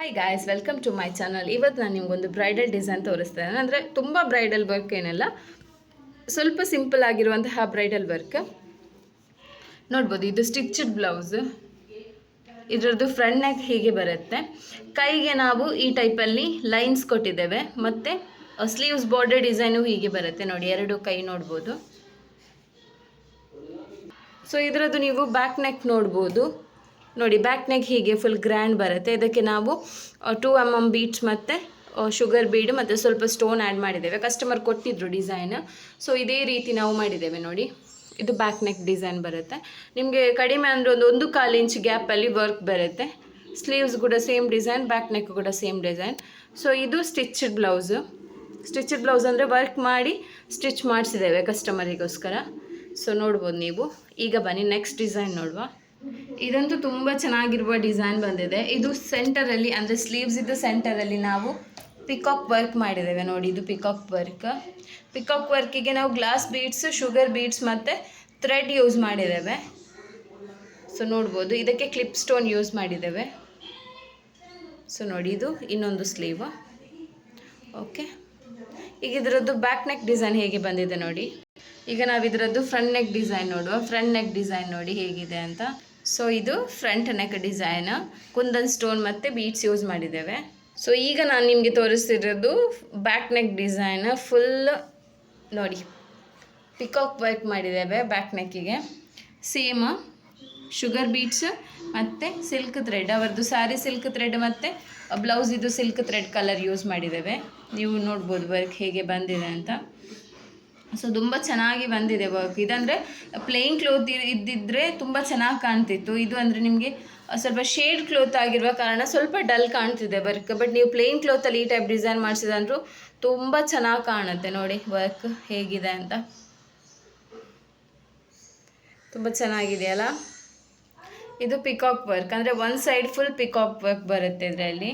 Hi guys, welcome to my channel. ಇವತ್ತು ನಾನು ನಿಮಗೊಂದು ಬ್ರೈಡಲ್ ಡಿಸೈನ್ ತೋರಿಸ್ತೇನೆ. ಅಂದರೆ ತುಂಬ ಬ್ರೈಡಲ್ ವರ್ಕ್ ಏನಲ್ಲ, ಸ್ವಲ್ಪ ಸಿಂಪಲ್ ಆಗಿರುವಂತಹ ಬ್ರೈಡಲ್ ವರ್ಕ್ ನೋಡ್ಬೋದು. ಇದು ಸ್ಟಿಚ್ಡ್ ಬ್ಲೌಸ್, ಇದರದ್ದು ಫ್ರಂಟ್ ನೆಕ್ ಹೀಗೆ ಬರುತ್ತೆ. ಕೈಗೆ ನಾವು ಈ ಟೈಪಲ್ಲಿ ಲೈನ್ಸ್ ಕೊಟ್ಟಿದ್ದೇವೆ, ಮತ್ತು ಸ್ಲೀವ್ಸ್ ಬಾರ್ಡರ್ ಡಿಸೈನು ಹೀಗೆ ಬರುತ್ತೆ ನೋಡಿ. ಎರಡು ಕೈ ನೋಡ್ಬೋದು. ಸೊ ಇದರದ್ದು ನೀವು ಬ್ಯಾಕ್ ನೆಕ್ ನೋಡ್ಬೋದು ನೋಡಿ. ಬ್ಯಾಕ್ ನೆಕ್ ಹೀಗೆ ಫುಲ್ ಗ್ರ್ಯಾಂಡ್ ಬರುತ್ತೆ. ಇದಕ್ಕೆ ನಾವು 2 mm ಬೀಡ್ಸ್ ಮತ್ತು ಶುಗರ್ ಬೀಡ್ ಮತ್ತು ಸ್ವಲ್ಪ ಸ್ಟೋನ್ ಆ್ಯಡ್ ಮಾಡಿದ್ದೇವೆ. ಕಸ್ಟಮರ್ ಕೊಟ್ಟಿದ್ರು ಡಿಸೈನ್, ಸೊ ಇದೇ ರೀತಿ ನಾವು ಮಾಡಿದ್ದೇವೆ ನೋಡಿ. ಇದು ಬ್ಯಾಕ್ ನೆಕ್ ಡಿಸೈನ್ ಬರುತ್ತೆ. ನಿಮಗೆ ಕಡಿಮೆ ಅಂದರೆ ಒಂದು 1.25 ಇಂಚ್ ಗ್ಯಾಪಲ್ಲಿ ವರ್ಕ್ ಬರುತ್ತೆ. ಸ್ಲೀವ್ಸ್ ಕೂಡ ಸೇಮ್ ಡಿಸೈನ್, ಬ್ಯಾಕ್ ನೆಕ್ ಕೂಡ ಸೇಮ್ ಡಿಸೈನ್. ಸೊ ಇದು ಸ್ಟಿಚ್ಡ್ ಬ್ಲೌಸು. ಸ್ಟಿಚ್ಡ್ ಬ್ಲೌಸ್ ಅಂದರೆ ವರ್ಕ್ ಮಾಡಿ ಸ್ಟಿಚ್ ಮಾಡಿಸಿದ್ದೇವೆ ಕಸ್ಟಮರಿಗೋಸ್ಕರ. ಸೊ ನೋಡ್ಬೋದು ನೀವು. ಈಗ ಬನ್ನಿ ನೆಕ್ಸ್ಟ್ ಡಿಸೈನ್ ನೋಡುವ. ಇದಂತೂ ತುಂಬ ಚೆನ್ನಾಗಿರುವ ಡಿಸೈನ್ ಬಂದಿದೆ. ಇದು ಸೆಂಟರಲ್ಲಿ ಅಂದರೆ ಸ್ಲೀವ್ಸ್ ಇದ್ದು ಸೆಂಟರಲ್ಲಿ ನಾವು ಪಿಕಾಕ್ ವರ್ಕ್ ಮಾಡಿದ್ದೇವೆ ನೋಡಿ. ಇದು ಪಿಕಾಕ್ ವರ್ಕ್. ಪಿಕಾಕ್ ವರ್ಕಿಗೆ ನಾವು ಗ್ಲಾಸ್ ಬೀಡ್ಸ್, ಶುಗರ್ ಬೀಡ್ಸ್ ಮತ್ತು ಥ್ರೆಡ್ ಯೂಸ್ ಮಾಡಿದ್ದೇವೆ. ಸೊ ನೋಡ್ಬೋದು. ಇದಕ್ಕೆ ಕ್ಲಿಪ್ ಸ್ಟೋನ್ ಯೂಸ್ ಮಾಡಿದ್ದೇವೆ. ಸೊ ನೋಡಿ, ಇದು ಇನ್ನೊಂದು ಸ್ಲೀವ್. ಓಕೆ, ಈಗ ಇದರದ್ದು ಬ್ಯಾಕ್ ನೆಕ್ ಡಿಸೈನ್ ಹೇಗೆ ಬಂದಿದೆ ನೋಡಿ. ಈಗ ನಾವು ಇದರದ್ದು ಫ್ರಂಟ್ ನೆಕ್ ಡಿಸೈನ್ ನೋಡುವ. ಫ್ರಂಟ್ ನೆಕ್ ಡಿಸೈನ್ ನೋಡಿ ಹೇಗಿದೆ ಅಂತ. ಸೊ ಇದು front neck design, kundan stone ಮತ್ತು ಬೀಡ್ಸ್ ಯೂಸ್ ಮಾಡಿದ್ದೇವೆ. ಸೊ ಈಗ ನಾನು ನಿಮಗೆ ತೋರಿಸ್ತಿರೋದು ಬ್ಯಾಕ್ ನೆಕ್ ಡಿಸೈನ್. ಫುಲ್ ನೋಡಿ, ಪಿಕಾಕ್ ವರ್ಕ್ ಮಾಡಿದ್ದೇವೆ ಬ್ಯಾಕ್ ನೆಕ್ಕಿಗೆ. ಸೇಮ್ ಶುಗರ್ ಬೀಡ್ಸ್ ಮತ್ತು ಸಿಲ್ಕ್ ಥ್ರೆಡ್, ಅವರದ್ದು ಸ್ಯಾರಿ ಸಿಲ್ಕ್ ಥ್ರೆಡ್ ಮತ್ತು ಬ್ಲೌಸ್ ಇದು ಸಿಲ್ಕ್ ಥ್ರೆಡ್ ಕಲರ್ ಯೂಸ್ ಮಾಡಿದ್ದೇವೆ. ನೀವು ನೋಡ್ಬೋದು ವರ್ಕ್ ಹೇಗೆ ಬಂದಿದೆ ಅಂತ. ಸೊ ತುಂಬ ಚೆನ್ನಾಗಿ ಬಂದಿದೆ ವರ್ಕ್. ಇದಂದರೆ ಪ್ಲೇನ್ ಕ್ಲೋತ್ ಇದ್ದಿದ್ದರೆ ತುಂಬ ಚೆನ್ನಾಗಿ ಕಾಣ್ತಿತ್ತು. ಇದು ಅಂದರೆ ನಿಮಗೆ ಸ್ವಲ್ಪ ಶೇಡ್ ಕ್ಲೋತ್ ಆಗಿರುವ ಕಾರಣ ಸ್ವಲ್ಪ ಡಲ್ ಕಾಣ್ತಿದೆ ವರ್ಕ್. ಬಟ್ ನೀವು ಪ್ಲೇನ್ ಕ್ಲೋತಲ್ಲಿ ಈ ಟೈಪ್ ಡಿಸೈನ್ ಮಾಡಿಸಿದಂದ್ರೂ ತುಂಬ ಚೆನ್ನಾಗಿ ಕಾಣುತ್ತೆ ನೋಡಿ ವರ್ಕ್ ಹೇಗಿದೆ ಅಂತ. ತುಂಬ ಚೆನ್ನಾಗಿದೆಯಲ್ಲ. ಇದು ಪಿಕಾಕ್ ವರ್ಕ್ ಅಂದರೆ ಒಂದು ಸೈಡ್ ಫುಲ್ ಪಿಕಾಕ್ ವರ್ಕ್ ಬರುತ್ತೆ ಇದರಲ್ಲಿ.